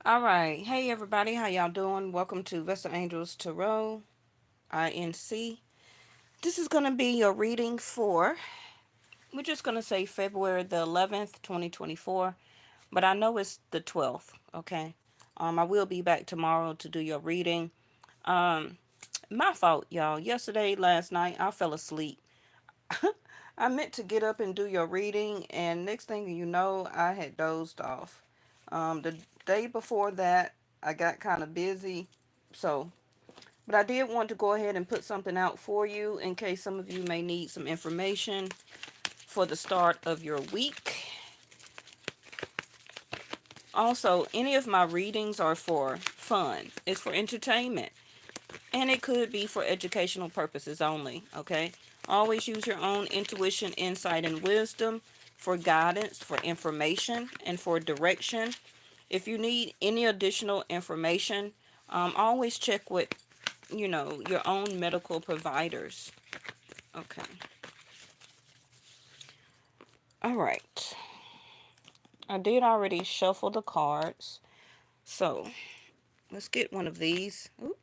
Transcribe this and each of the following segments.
All right. Hey, everybody. How y'all doing? Welcome to Vesta Angels Tarot, INC. This is going to be your reading for, we're just going to say February the 11th, 2024. But I know it's the 12th, okay? I will be back tomorrow to do your reading. Um, my fault, y'all. Yesterday, last night, I fell asleep. I meant to get up and do your reading, and next thing you know, I had dozed off. The day before that, I got kind of busy, so but I did want to go ahead and put something out for you in case some of you may need some information for the start of your week. Also, any of my readings are for fun. It's for entertainment. And it could be for educational purposes only, okay? Always use your own intuition, insight, and wisdom for guidance, for information, and for direction. If you need any additional information, always check with, your own medical providers. Okay. All right. I did already shuffle the cards. So let's get one of these. Ooh.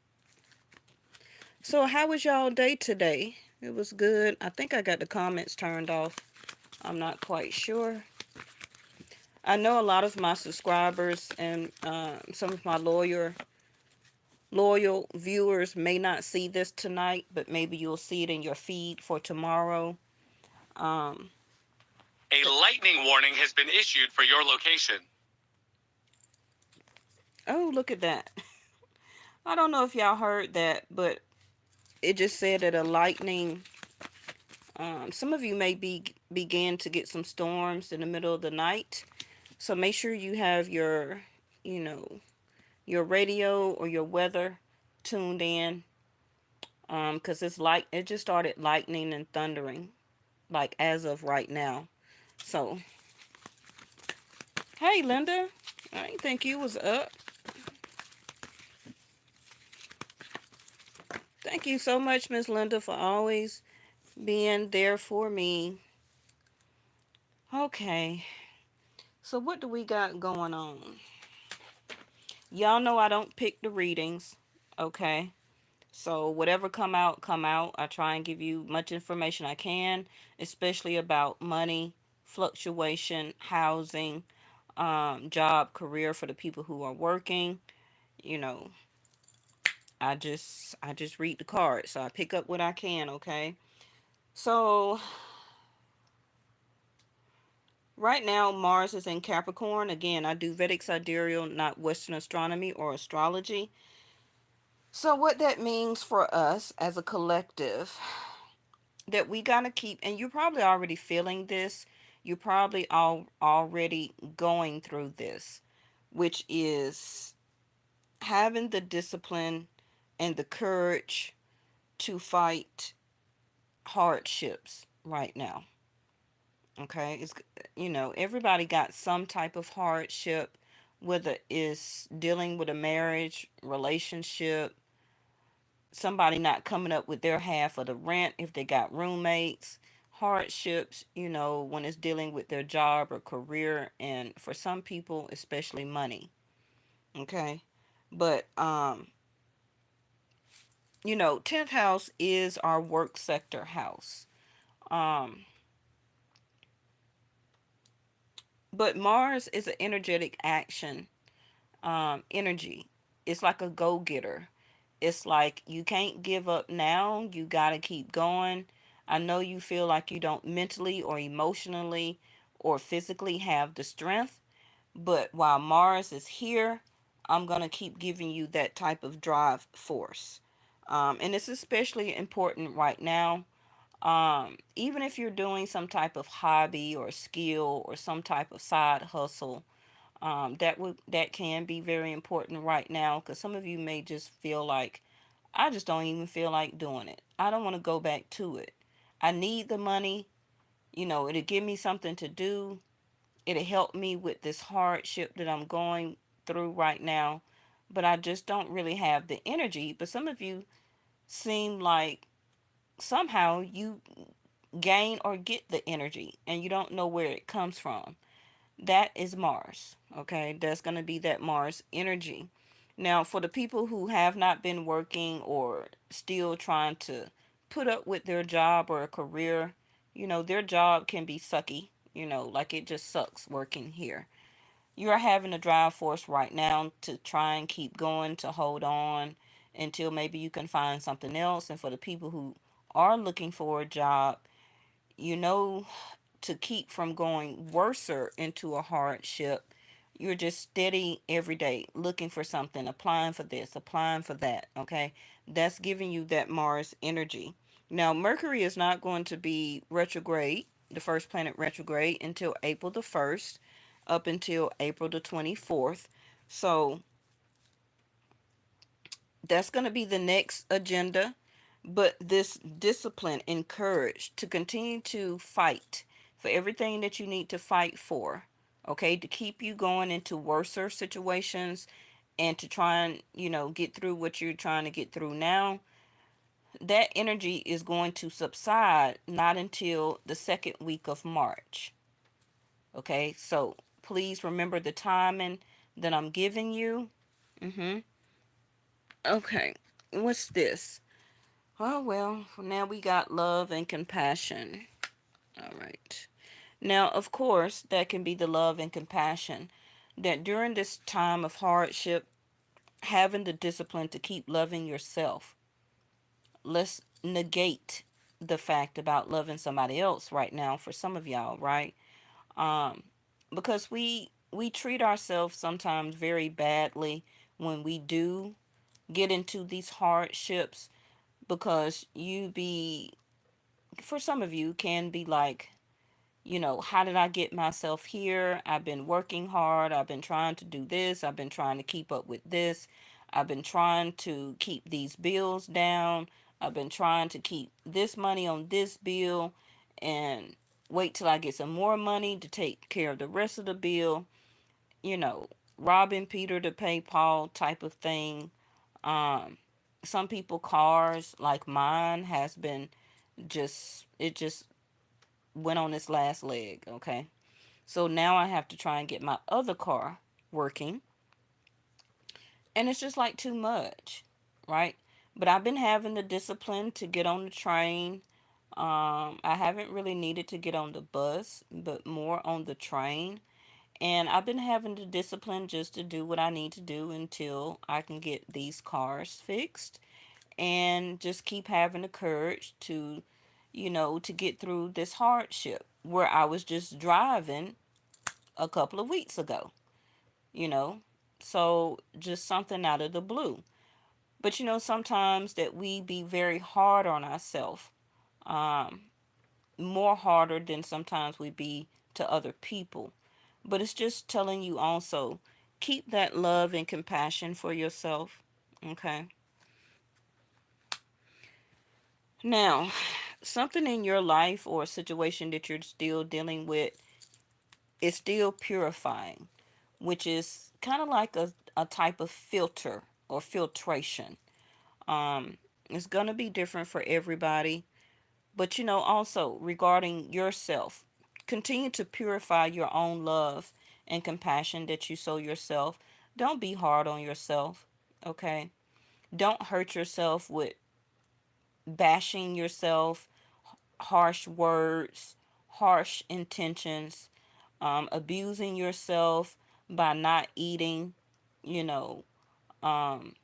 So how was y'all day today? It was good. I think I got the comments turned off. I'm not quite sure. I know a lot of my subscribers and some of my loyal viewers may not see this tonight, but maybe you'll see it in your feed for tomorrow. Um, A lightning warning has been issued for your location. oh, look at that. I don't know if y'all heard that, but it just said that a lightning. Some of you may begin to get some storms in the middle of the night. So make sure you have you know, your radio or your weather tuned in. Cause it just started lightning and thundering, like as of right now. So, hey Linda, I didn't think you was up. Thank you so much, Miss Linda, for always being there for me. Okay, so what do we got going on? Y'all know I don't pick the readings, okay? So whatever come out. I try and give you much information I can, especially about money, fluctuation, housing, job, career for the people who are working. You know, I just read the cards, so I pick up what I can, okay? So right now Mars is in Capricorn. Again, I do Vedic sidereal, not Western astronomy or astrology. So what that means for us as a collective, that we gotta keep, and you're probably already feeling this, you're probably already going through this, which is having the discipline and the courage to fight hardships right now. Okay, everybody got some type of hardship, whether it's dealing with a marriage, relationship, somebody not coming up with their half of the rent if they got roommates, hardships, when it's dealing with their job or career, and for some people, especially money. Okay. But 10th house is our work sector house. Um but Mars is an energetic action energy. It's like a go-getter. It's like you can't give up now. You got to keep going. I know you feel like you don't mentally or emotionally or physically have the strength, but while Mars is here, I'm going to keep giving you that type of drive force. And it's especially important right now. Even if you're doing some type of hobby or skill or some type of side hustle, that can be very important right now, because some of you may just feel like, I just don't even feel like doing it. I don't want to go back to it. I need the money. It'll give me something to do. It'll help me with this hardship that I'm going through right now. But I just don't really have the energy. But some of you seem like somehow you gain or get the energy and you don't know where it comes from. That is Mars. Okay, that's going to be that Mars energy. Now, for the people who have not been working or still trying to put up with their job or a career, their job can be sucky, like it just sucks working here. You are having a drive force right now to try and keep going, to hold on until maybe you can find something else. And for the people who are looking for a job, you know to keep from going worser into a hardship, you're just steady every day looking for something, applying for this, applying for that. Okay, that's giving you that Mars energy. Now, Mercury is not going to be retrograde, the first planet retrograde, until April the 1st, up until April the 24th. So that's going to be the next agenda. But this discipline encouraged to continue to fight for everything that you need to fight for, okay, to keep you going into worser situations and to try and, get through what you're trying to get through now. That energy is going to subside not until the second week of March. Okay, so please remember the timing that I'm giving you. Okay, what's this? Oh, well, now we got love and compassion. All right. Now, of course, that can be the love and compassion that during this time of hardship, having the discipline to keep loving yourself. Let's negate the fact about loving somebody else right now for some of y'all, right? Um, because we treat ourselves sometimes very badly when we do get into these hardships, because you be for some of you can be like, how did I get myself here? I've been working hard. I've been trying to do this. I've been trying to keep up with this. I've been trying to keep these bills down. I've been trying to keep this money on this bill and wait till I get some more money to take care of the rest of the bill. You know, robbing Peter to pay Paul type of thing. Um, some people cars like mine has been just went on its last leg, okay? So now I have to try and get my other car working, and it's just like too much, right? But I've been having the discipline to get on the train. I haven't really needed to get on the bus, but more on the train. And I've been having the discipline just to do what I need to do until I can get these cars fixed, and just keep having the courage to, to get through this hardship where I was just driving a couple of weeks ago, you know. So just something out of the blue. But sometimes that we be very hard on ourselves, um, more harder than sometimes we be to other people. But it's just telling you also, keep that love and compassion for yourself. Okay. Now, something in your life or a situation that you're still dealing with is still purifying, which is kind of like a type of filter or filtration. It's going to be different for everybody, but also regarding yourself, continue to purify your own love and compassion that you show yourself. Don't be hard on yourself, okay? Don't hurt yourself with bashing yourself, harsh words, harsh intentions, abusing yourself by not eating, you know. Um,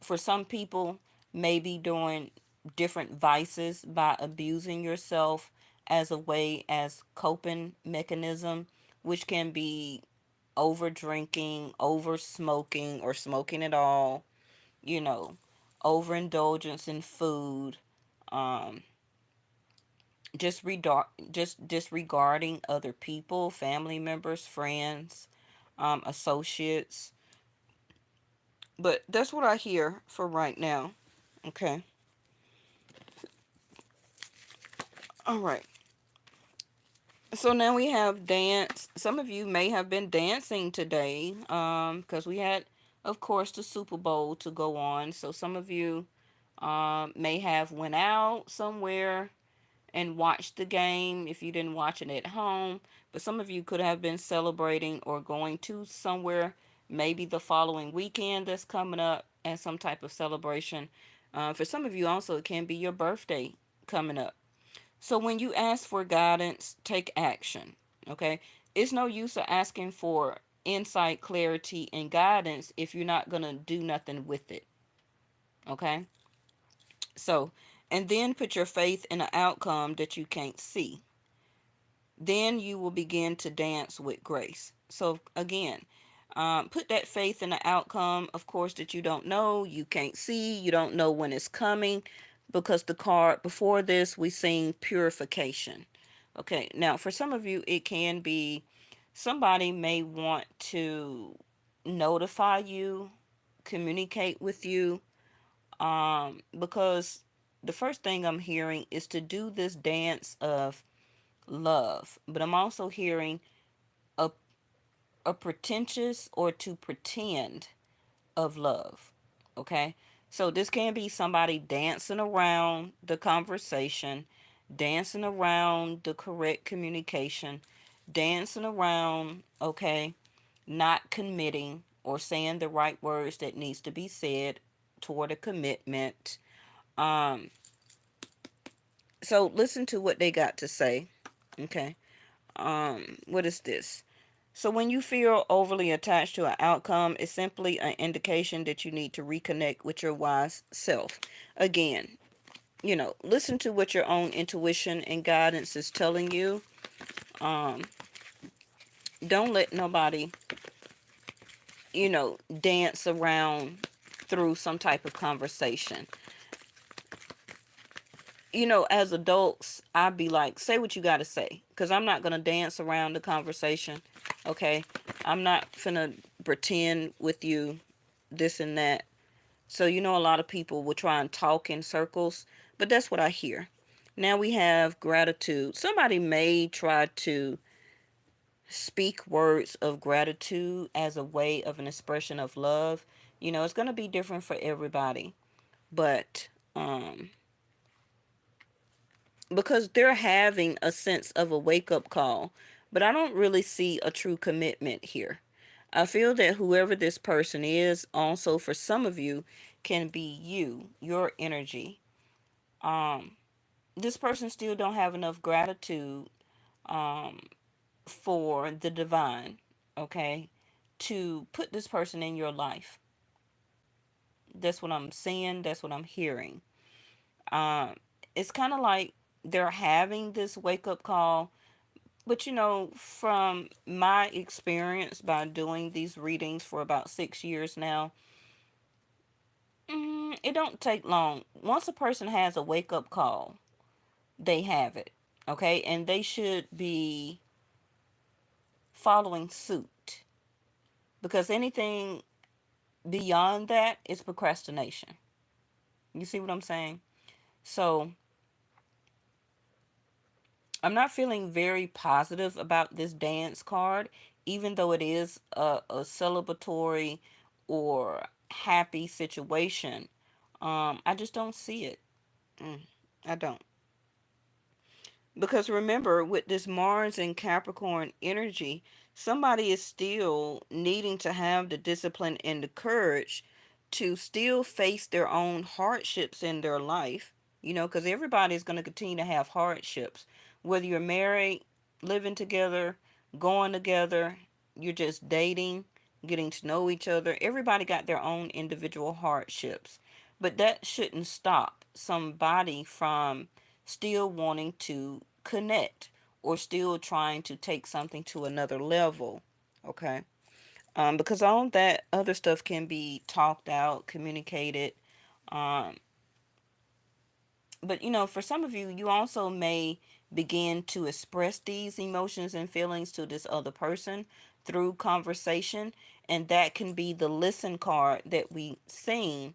for some people, maybe doing different vices by abusing yourself as a way as coping mechanism, which can be over drinking, over smoking, or smoking at all, you know, overindulgence in food, um, just disregarding other people, family members, friends, associates. But that's what I hear for right now. Okay. All right. So now we have dance. Some of you may have been dancing today, because we had, of course, the Super Bowl to go on. So some of you may have went out somewhere and watched the game if you didn't watch it at home. But some of you could have been celebrating or going to somewhere, maybe the following weekend that's coming up, and some type of celebration. For some of you, also, it can be your birthday coming up. So when you ask for guidance, take action. Okay? It's no use of asking for insight, clarity, and guidance if you're not going to do nothing with it. Okay? So, and then put your faith in an outcome that you can't see. Then you will begin to dance with grace. So, again, put that faith in the outcome, of course, that you don't know, you can't see, you don't know when it's coming, because the card before this, we sing purification. Okay, now for some of you, it can be somebody may want to notify you, communicate with you, because the first thing I'm hearing is to do this dance of love, but I'm also hearing a, a pretentious or to pretend of love. Okay, so this can be somebody dancing around the conversation, dancing around the correct communication, dancing around, okay, not committing or saying the right words that needs to be said toward a commitment. um so listen to what they got to say. Okay. What is this? So when you feel overly attached to an outcome, it's simply an indication that you need to reconnect with your wise self. Again, listen to what your own intuition and guidance is telling you. um don't let nobody, dance around through some type of conversation. As adults, I'd be like, say what you got to say, because I'm not going to dance around the conversation. Okay. I'm not finna pretend with you this and that. So, a lot of people will try and talk in circles, but that's what I hear. Now we have gratitude. Somebody may try to speak words of gratitude as a way of an expression of love. It's going to be different for everybody, but because they're having a sense of a wake up call, but I don't really see a true commitment here. I feel that whoever this person is, also for some of you, can be you, your energy. Um, this person still don't have enough gratitude um, for the divine, okay, to put this person in your life. That's what I'm seeing. That's what I'm hearing. Um, it's kind of like they're having this wake up call. But from my experience by doing these readings for about 6 years now, it don't take long. Once a person has a wake up call, they have it. Okay, and they should be following suit, because anything beyond that is procrastination. You see what I'm saying? So I'm not feeling very positive about this dance card, even though it is a celebratory or happy situation. I just don't see it. Mm, I don't. Because remember, with this Mars and Capricorn energy, somebody is still needing to have the discipline and the courage to still face their own hardships in their life. Because everybody is going to continue to have hardships. Whether you're married, living together, going together, you're just dating, getting to know each other. Everybody got their own individual hardships. But that shouldn't stop somebody from still wanting to connect or still trying to take something to another level. Okay. Because all that other stuff can be talked out, communicated. um but for some of you, you also may begin to express these emotions and feelings to this other person through conversation, and that can be the listen card that we seen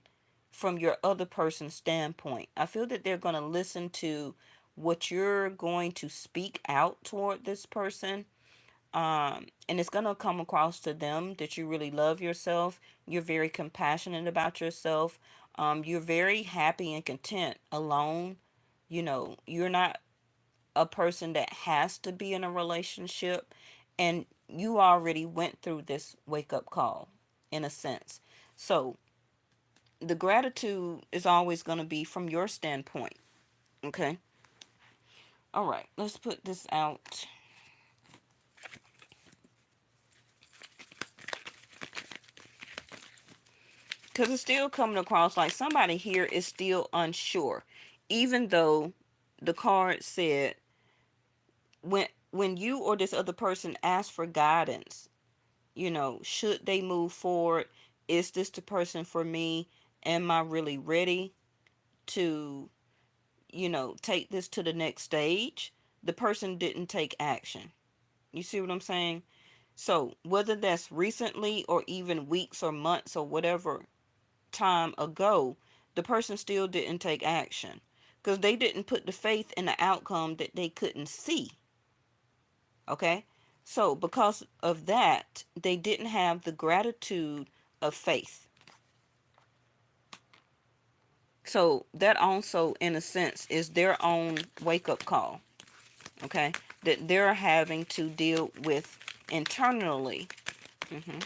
from your other person's standpoint. I feel that they're going to listen to what you're going to speak out toward this person. And it's going to come across to them that you really love yourself. You're very compassionate about yourself. You're very happy and content alone. You're not. a person that has to be in a relationship, and you already went through this wake up call in a sense. So the gratitude is always going to be from your standpoint. Okay. All right. Let's put this out because it's still coming across like somebody here is still unsure, even though the card said when you or this other person ask for guidance, should they move forward? Is this the person for me? Am I really ready to, take this to the next stage? The person didn't take action. You see what I'm saying? So, whether that's recently or even weeks or months or whatever time ago, the person still didn't take action because they didn't put the faith in the outcome that they couldn't see. Okay? So, because of that, they didn't have the gratitude of faith. So, that also, in a sense, is their own wake up call. Okay? That they're having to deal with internally. hmm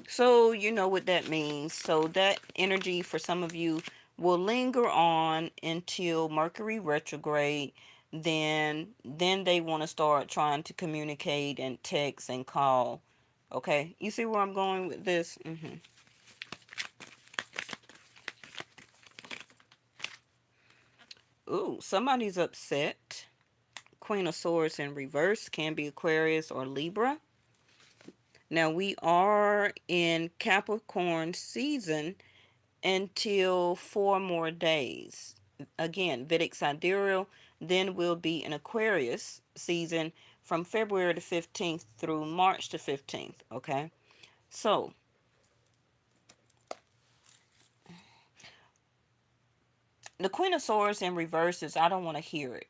So, you know what that means. So, that energy for some of you will linger on until Mercury retrograde. Then they want to start trying to communicate and text and call. Okay? You see where I'm going with this? Ooh, somebody's upset. Queen of Swords in reverse can be Aquarius or Libra. Now we are in Capricorn season until 4 more days. Again, Vedic Sidereal, then we'll be in Aquarius season from February the 15th through March the 15th. Okay, so the Queen of Swords in reverse is I don't want to hear it,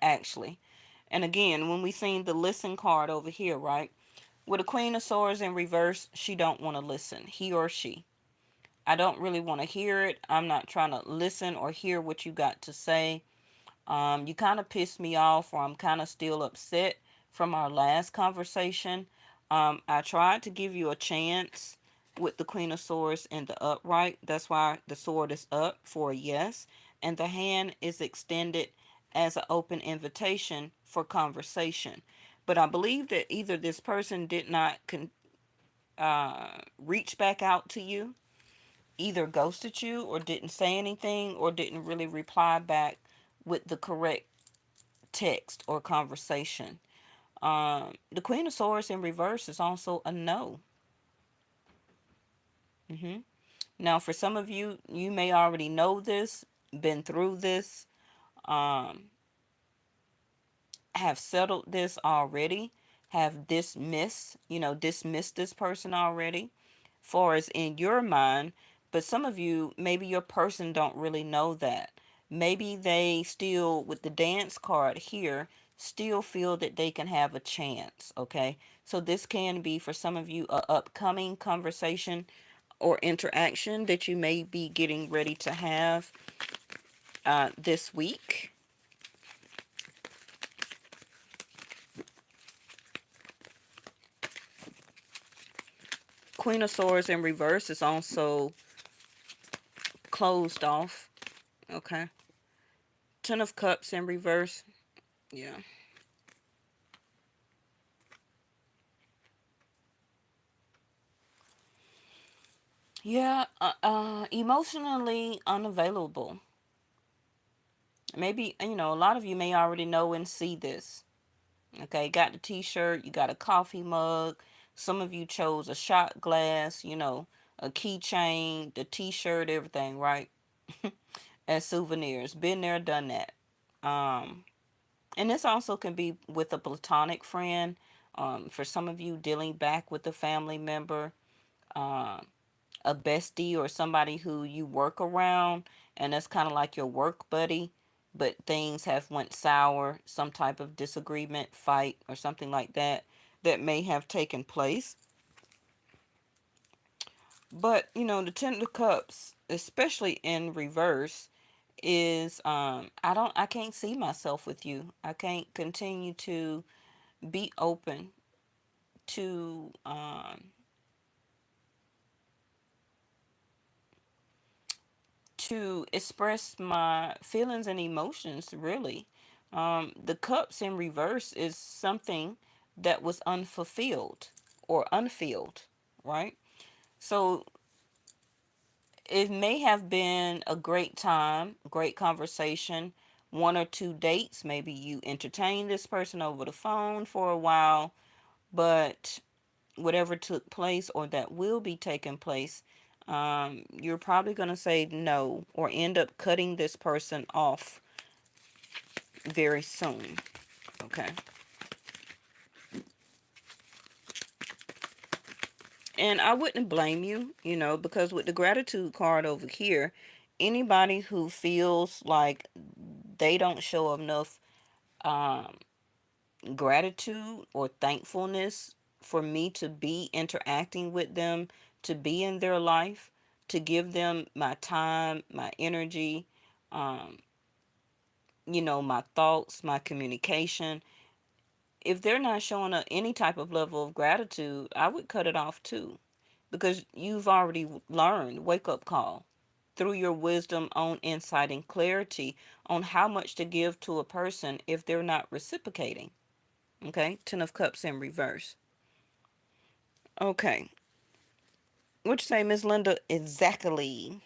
actually. And again, when we seen the listen card over here, right? With the Queen of Swords in reverse, she don't want to listen. He or she. I don't really want to hear it. I'm not trying to listen or hear what you got to say. You kind of pissed me off, or I'm kind of still upset from our last conversation. I tried to give you a chance with the Queen of Swords in the upright. That's why the sword is up for a yes, and the hand is extended as an open invitation for conversation. But I believe that either this person did not reach back out to you, either ghosted you, or didn't say anything, or didn't really reply back with the correct text or conversation. The Queen of Swords in reverse is also a no. hmm Now, for some of you, you may already know this, been through this, um, have settled this already, have dismissed this person already, far as in your mind. But some of you, maybe your person don't really know that. Maybe they still, with the dance card here, still feel that they can have a chance. Okay, so this can be for some of you a upcoming conversation or interaction that you may be getting ready to have this week. Queen of Swords in reverse is also closed off. Okay. Ten of Cups in reverse. Yeah. Yeah. Emotionally unavailable. Maybe, a lot of you may already know and see this. Okay. Got the t shirt. You got a coffee mug. Some of you chose a shot glass, a keychain, the t shirt, everything, right? As souvenirs. Been there, done that. Um, And this also can be with a platonic friend. For some of you, dealing back with a family member, uh, a bestie, or somebody who you work around, and that's kind of like your work buddy, but things have went sour, some type of disagreement, fight, or something like that that may have taken place. But the Ten of Cups, especially in reverse, is I can't see myself with you. I can't continue to be open to express my feelings and emotions, really. The cups in reverse is something that was unfulfilled or unfilled, right? So it may have been a great time, great conversation, one or two dates. Maybe you entertained this person over the phone for a while, but whatever took place or that will be taking place, you're probably going to say no or end up cutting this person off very soon. Okay. And I wouldn't blame you, because with the gratitude card over here, anybody who feels like they don't show enough um, gratitude or thankfulness for me to be interacting with them, to be in their life, to give them my time, my energy, um, my thoughts, my communication. If they're not showing any type of level of gratitude, I would cut it off too. Because you've already learned, wake up call, through your wisdom on insight and clarity on how much to give to a person if they're not reciprocating. Okay, Ten of Cups in reverse. Okay, what you say, Miss Linda? Exactly.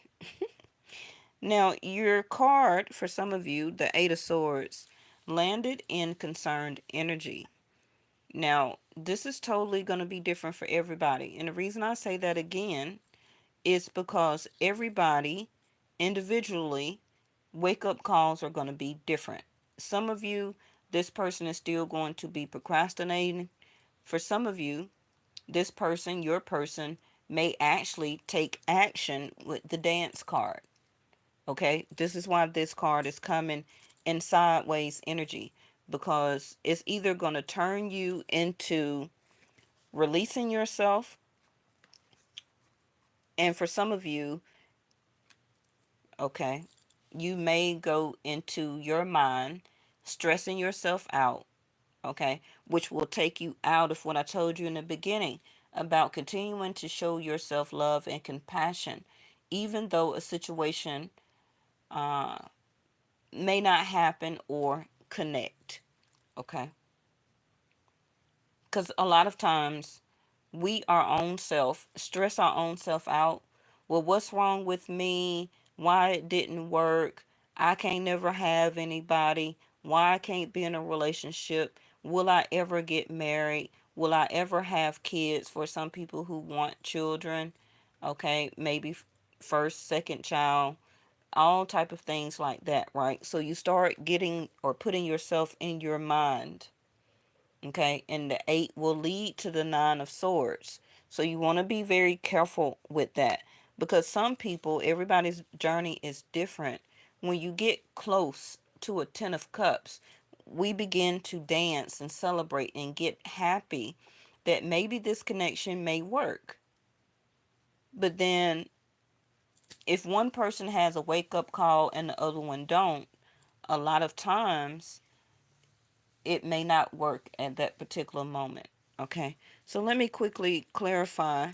Now, your card, for some of you, the Eight of Swords, landed in concerned energy. Now, this is totally going to be different for everybody. And the reason I say that again is because everybody individually, wake up calls are going to be different. Some of you, this person is still going to be procrastinating. For some of you, this person, your person, may actually take action with the dance card. Okay, this is why this card is coming in sideways energy, because it's either going to turn you into releasing yourself, and for some of you, okay, you may go into your mind stressing yourself out, okay, which will take you out of what I told you in the beginning about continuing to show yourself love and compassion, even though a situation uh, may not happen or connect, okay? Because a lot of times we our own self stress our own self out. Well, what's wrong with me? Why it didn't work? I can't never have anybody. Why I can't be in a relationship? Will I ever get married? Will I ever have kids? For some people who want children, okay, maybe first, second child, all type of things like that, right? So you start getting or putting yourself in your mind. Okay, and the eight will lead to the nine of swords. So you want to be very careful with that, because some people, everybody's journey is different. When you get close to a ten of cups, we begin to dance and celebrate and get happy that maybe this connection may work. But then if one person has a wake up call and the other one don't, a lot of times it may not work at that particular moment. Okay, so let me quickly clarify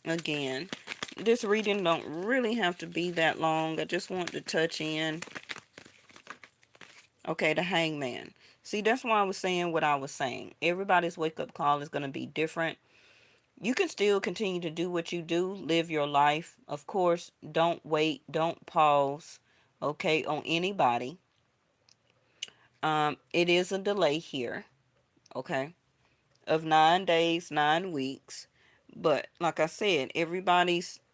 again. This reading don't really have to be that long. I just want to touch in. Okay, the hangman. See, that's why I was saying what I was saying. Everybody's wake up call is going to be different. You can still continue to do what you do, live your life. Of course, don't wait, don't pause, okay, on anybody. It is a delay here, okay, of 9 days, 9 weeks. But like I said,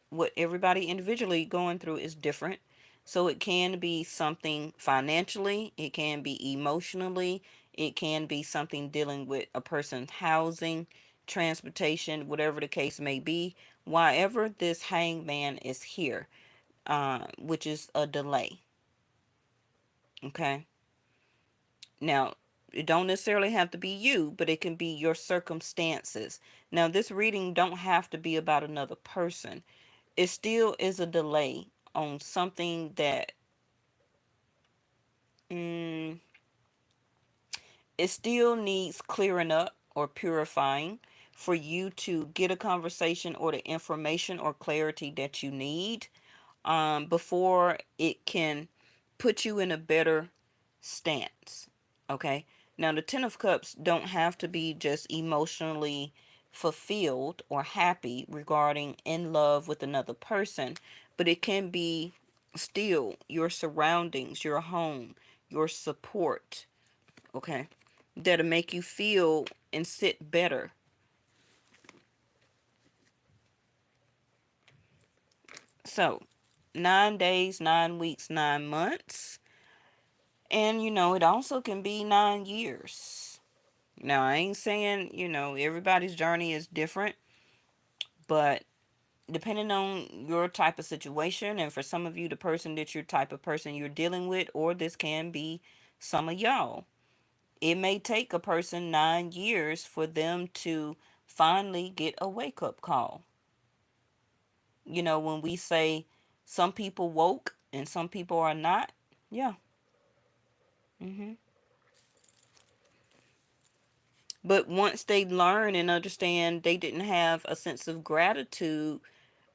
what everybody individually going through is different. So it can be something financially, it can be emotionally, it can be something dealing with a person's housing, transportation, whatever the case may be. Wherever this hangman is here, which is a delay. Okay. Now, it don't necessarily have to be you, but it can be your circumstances. Now, this reading don't have to be about another person. It still is a delay on something that Mm, it still needs clearing up or purifying for you to get a conversation or the information or clarity that you need, before it can put you in a better stance. Okay. Now, the Ten of Cups don't have to be just emotionally fulfilled or happy regarding in love with another person, but it can be still your surroundings, your home, your support. Okay. That'll make you feel and sit better. So, 9 days, 9 weeks, 9 months. And it also can be 9 years. Now, I ain't saying, everybody's journey is different, but depending on your type of situation, and for some of you, the person that your type of person you're dealing with, or this can be some of y'all, it may take a person 9 years for them to finally get a wake up call. When we say some people woke and some people are not, yeah. hmm But once they learn and understand they didn't have a sense of gratitude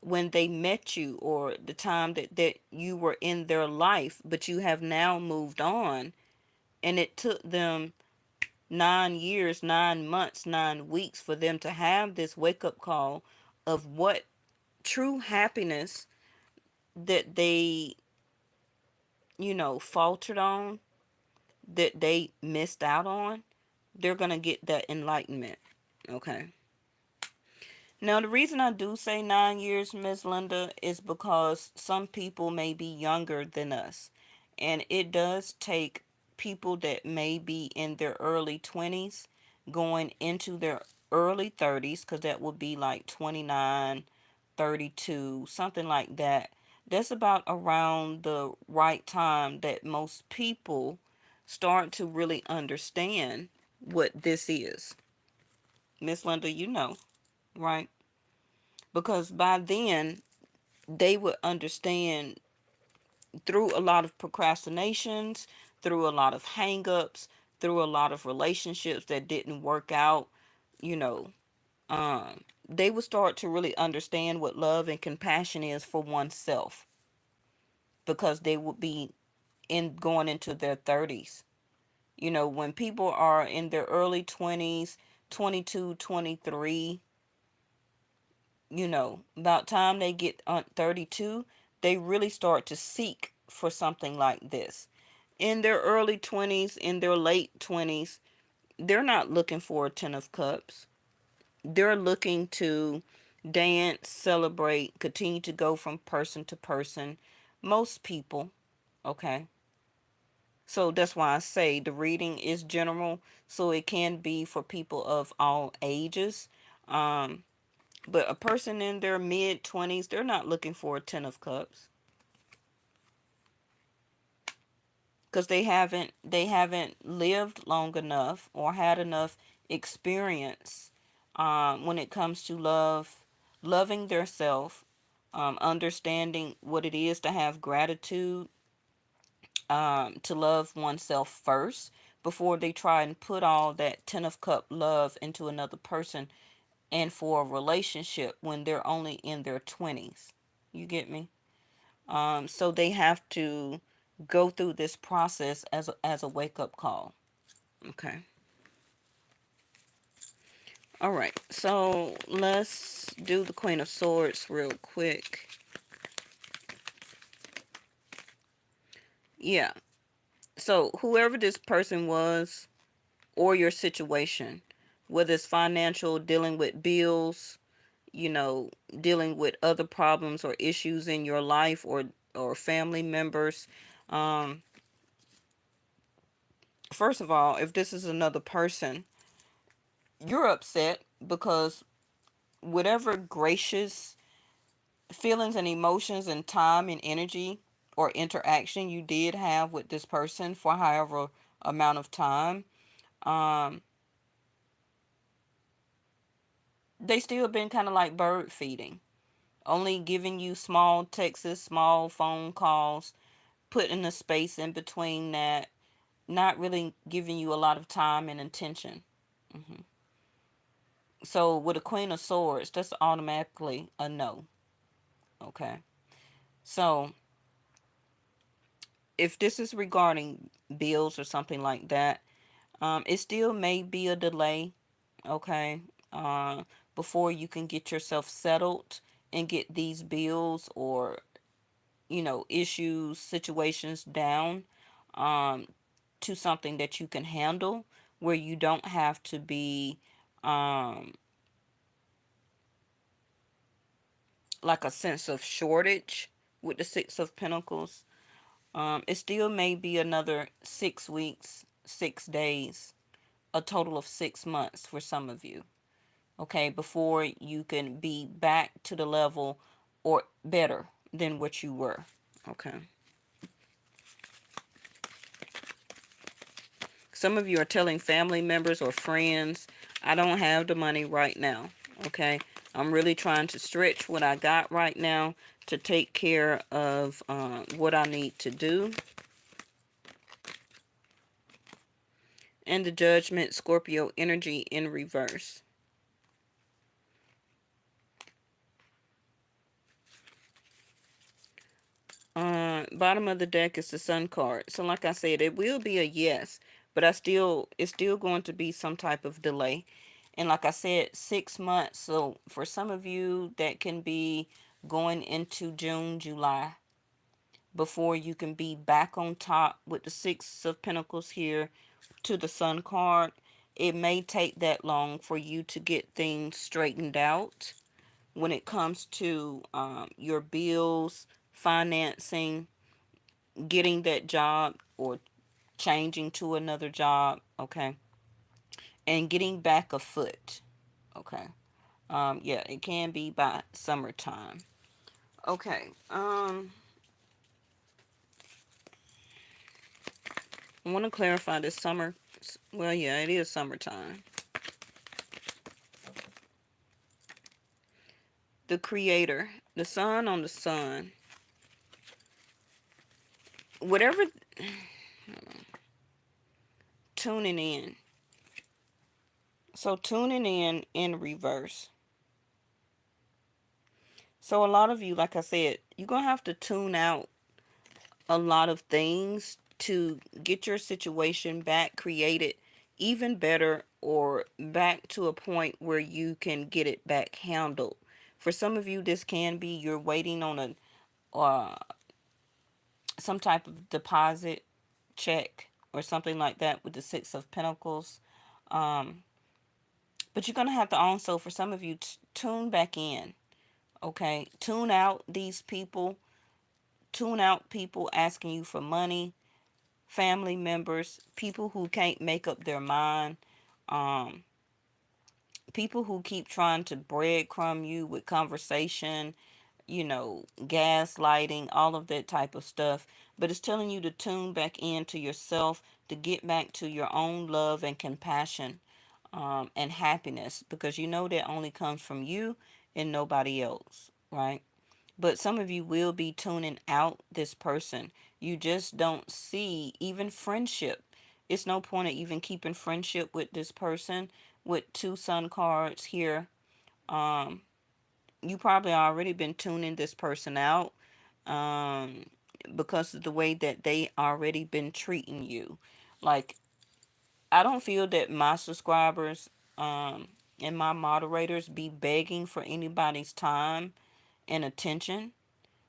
when they met you, or the time that you were in their life, but you have now moved on, and it took them 9 years, 9 months, 9 weeks for them to have this wake up call of what true happiness that they, faltered on, that they missed out on, they're going to get that enlightenment. Okay. Now, the reason I do say 9 years, Miss Linda, is because some people may be younger than us. And it does take people that may be in their early 20s going into their early 30s, because that would be like 29, 32, something like that. That's about around the right time that most people start to really understand what this is. Miss Linda, right? Because by then they would understand through a lot of procrastinations, through a lot of hangups, through a lot of relationships that didn't work out, you know, they would start to really understand what love and compassion is for oneself, because they would be in going into their 30s. When people are in their early 20s, 22, 23, about time they get on 32, they really start to seek for something like this. In their early 20s, in their late 20s, they're not looking for a 10 of cups. They're looking to dance, celebrate, continue to go from person to person. Most people, okay? So that's why I say the reading is general, so it can be for people of all ages. Um, But a person in their mid 20s, they're not looking for a 10 of cups, because they haven't lived long enough or had enough experience, when it comes to love, loving their self, understanding what it is to have gratitude, to love oneself first before they try and put all that 10 of cup love into another person, and for a relationship when they're only in their 20s. You get me? So they have to go through this process as a wake up call. Okay. All right. So let's do the Queen of Swords real quick. Yeah. So whoever this person was, or your situation, whether it's financial, dealing with bills, dealing with other problems or issues in your life, or family members. Um, First of all, if this is another person, you're upset because whatever gracious feelings and emotions and time and energy or interaction you did have with this person for however amount of time, um, they still been kind of like bird feeding, only giving you small texts, small phone calls, putting a space in between that. not really giving you a lot of time and attention. hmm So with a Queen of Swords, that's automatically a no. Okay. So if this is regarding bills or something like that, it still may be a delay. Okay. Uh, Before you can get yourself settled and get these bills or issues, situations down um, to something that you can handle, where you don't have to be um, like a sense of shortage with the Six of Pentacles. It still may be another 6 weeks, 6 days, a total of 6 months for some of you. Okay, before you can be back to the level or better than what you were. Okay. Some of you are telling family members or friends, I don't have the money right now. Okay. I'm really trying to stretch what I got right now to take care of what I need to do. And the Judgment Scorpio energy in reverse. Bottom of the deck is the Sun card. So like I said, it will be a yes, but it's still going to be some type of delay. And like I said, 6 months. So for some of you, that can be going into June, July, before you can be back on top with the Six of Pentacles here to the Sun card. It may take that long for you to get things straightened out when it comes to your bills, financing, getting that job or changing to another job, okay, and getting back afoot, okay. Yeah, it can be by summertime. Okay. I want to clarify this summer. Well, yeah, it is summertime. The Creator, the Sun on the Sun, whatever. Tuning in. So tuning in reverse. So a lot of you, like I said, you're gonna have to tune out a lot of things to get your situation back created even better, or back to a point where you can get it back handled. For some of you, this can be you're waiting on a some type of deposit check or something like that with the Six of Pentacles. Um, but you're gonna have to also, for some of you, tune back in. Okay, tune out these people. Tune out people asking you for money, family members, people who can't make up their mind, um, people who keep trying to breadcrumb you with conversation, gaslighting, all of that type of stuff. But it's telling you to tune back into yourself, to get back to your own love and compassion, and happiness, because you know that only comes from you and nobody else, right? But some of you will be tuning out this person. You just don't see even friendship. It's no point of even keeping friendship with this person with two sun cards here. Um, you probably already been tuning this person out um, because of the way that they already been treating you. Like, I don't feel that my subscribers and my moderators be begging for anybody's time and attention.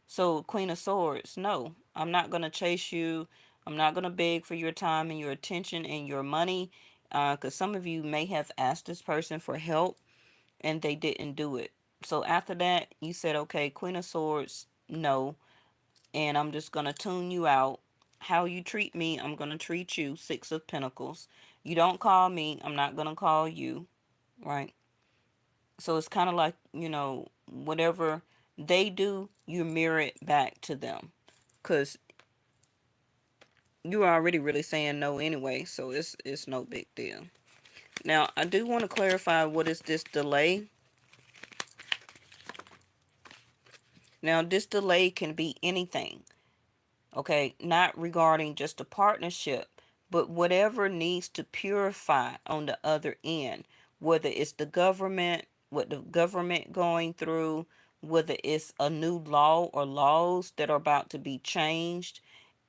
So, Queen of Swords, no, I'm not going to chase you. I'm not going to beg for your time and your attention and your money. Because some of you may have asked this person for help and they didn't do it. So, after that, you said, okay, Queen of Swords, no. And I'm just going to tune you out. How you treat me, I'm going to treat you. Six of Pentacles. You don't call me, I'm not going to call you. Right? So, it's kind of like, whatever they do, you mirror it back to them, because you're already really saying no anyway, so it's no big deal. Now, I do want to clarify, what is this delay. Now, this delay can be anything, okay, not regarding just a partnership, but whatever needs to purify on the other end, whether it's the government, what the government going through, whether it's a new law or laws that are about to be changed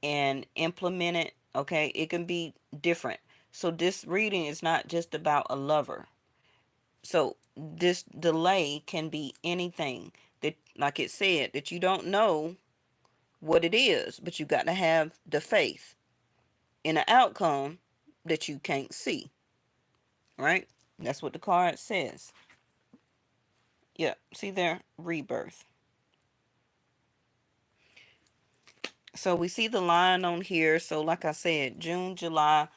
and implemented, okay, it can be different. So this reading is not just about a lover. So this delay can be anything that, like it said, that you don't know what it is, but you got to have the faith in an outcome that you can't see, right? That's what the card says. Yeah, see there, rebirth. So we see the line on here. So like I said, June, July,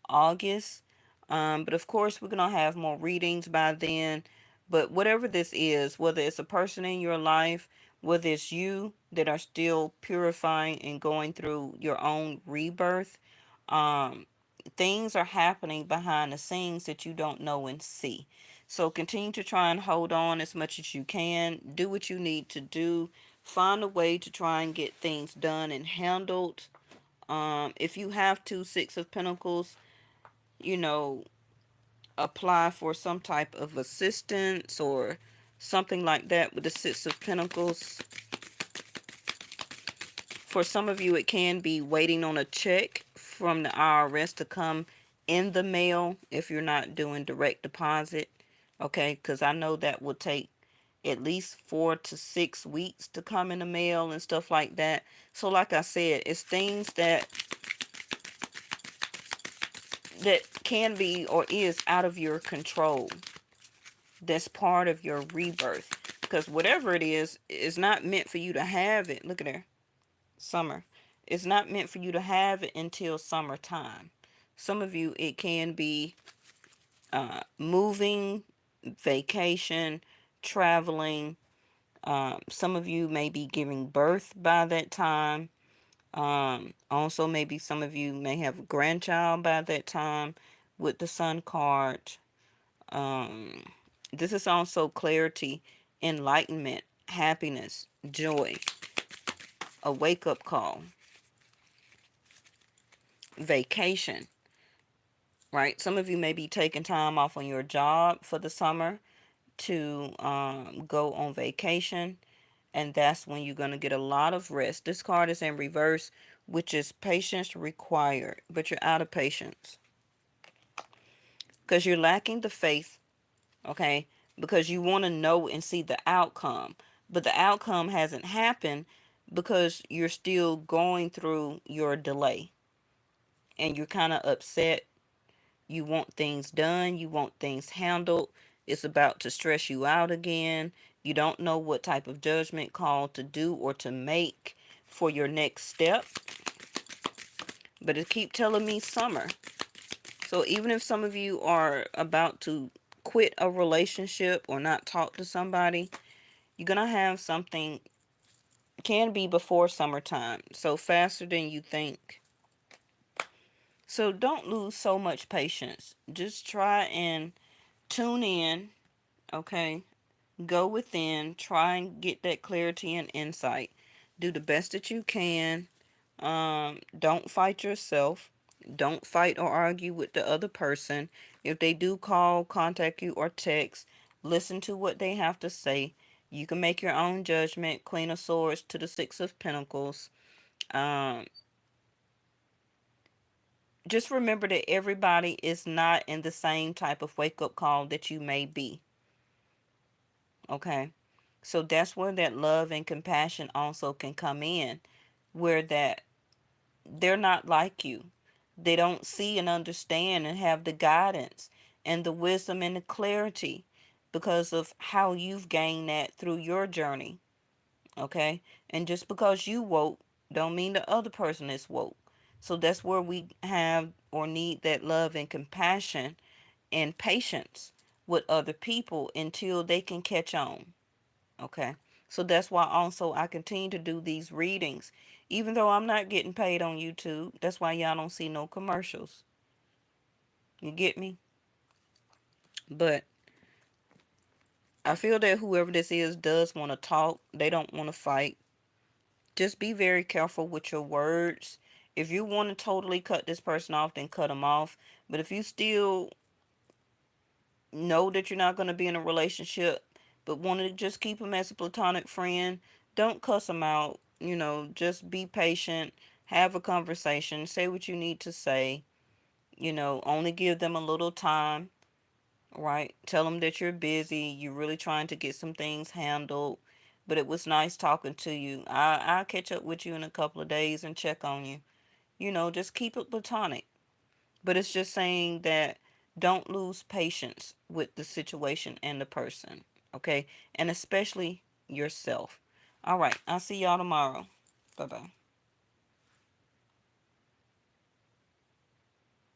August. But of course, we're going to have more readings by then. But whatever this is, whether it's a person in your life, whether it's you that are still purifying and going through your own rebirth, um, things are happening behind the scenes that you don't know and see. So continue to try and hold on as much as you can. Do what you need to do. Find a way to try and get things done and handled. If you have to, Six of Pentacles, you know, apply for some type of assistance or something like that with the Six of Pentacles. For some of you, it can be waiting on a check from the IRS to come in the mail if you're not doing direct deposit. Okay, because I know that will take at least 4 to 6 weeks to come in the mail and stuff like that. So like I said, it's things that can be or is out of your control. That's part of your rebirth. Because whatever it is not meant for you to have it. Look at there. Summer. It's not meant for you to have it until summertime. Some of you, it can be moving, vacation, traveling. Some of you may be giving birth by that time. Also, maybe some of you may have a grandchild by that time with the Sun card. Um, this is also clarity, enlightenment, happiness, joy, a wake up call, vacation, right? Some of you may be taking time off on your job for the summer to go on vacation, and that's when you're going to get a lot of rest. This card is in reverse, which is patience required, but you're out of patience because you're lacking the faith, okay? Because you want to know and see the outcome, but the outcome hasn't happened because you're still going through your delay and you're kind of upset. You want things done, you want things handled. It's about to stress you out again. You don't know what type of judgment call to do or to make for your next step. But it keep telling me summer. So even if some of you are about to quit a relationship or not talk to somebody, you're going to have something, can be before summertime. So faster than you think. So don't lose so much patience. Just try and tune in, okay? Go within, try and get that clarity and insight. Do the best that you can. Don't fight yourself. Don't fight or argue with the other person. If they do call, contact you, or text, listen to what they have to say. You can make your own judgment. Queen of Swords to the Six of Pentacles. Um, just remember that everybody is not in the same type of wake up call that you may be. Okay. So that's where that love and compassion also can come in, where that they're not like you. They don't see and understand and have the guidance and the wisdom and the clarity because of how you've gained that through your journey. Okay? And just because you woke don't mean the other person is woke. So that's where we have or need that love and compassion and patience with other people until they can catch on. Okay. So that's why also I continue to do these readings. Even though I'm not getting paid on YouTube, that's why y'all don't see no commercials. You get me? But I feel that whoever this is does want to talk. They don't want to fight. Just be very careful with your words If you want to totally cut this person off, then cut them off. But if you still know that you're not going to be in a relationship, but want to just keep them as a platonic friend, don't cuss them out. Just be patient, have a conversation, say what you need to say. Only give them a little time, right? Tell them that you're busy, you're really trying to get some things handled. But it was nice talking to you. I'll catch up with you in a couple of days and check on you. Just keep it platonic. But it's just saying that don't lose patience with the situation and the person, okay? And especially yourself. All right, I'll see y'all tomorrow. Bye bye.